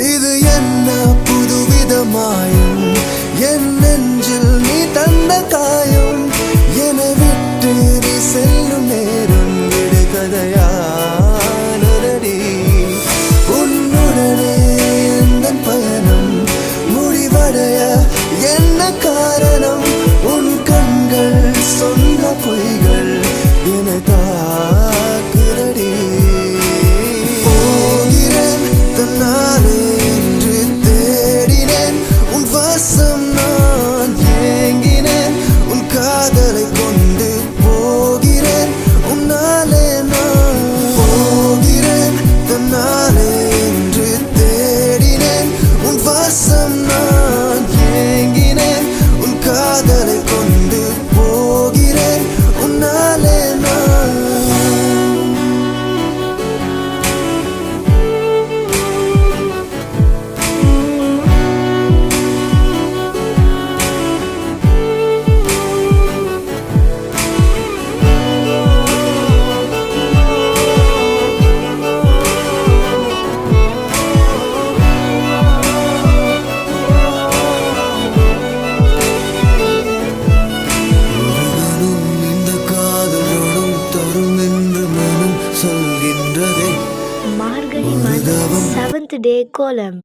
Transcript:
இது என்ன புதுவிதமாயும் என் நெஞ்சில் நீ தந்த காயம் என விட்டு நீ செல்லும் நேரம் விடுகதையானதடி உன்னுடனே எந்த பயணம் முடிவடைய என்ன காரணம் உன் கண்கள் சொன்ன பொய்கள் என தாக்குதடி போகிறேன் தன்னாலே என்று தேடினேன் உன் வாசம் நான் ஏங்கினேன் உன் காதலை கொண்டு போகிறேன் உன்னாலே நான் போகிறேன் தன்னாலே என்று தேடினேன் உன் வாசம் நான் ஏங்கினேன் உன் காதலை கொண்டு போகிறேன் உன்னாலே நான் மார்கழி மாதம் 7th day கோலம்.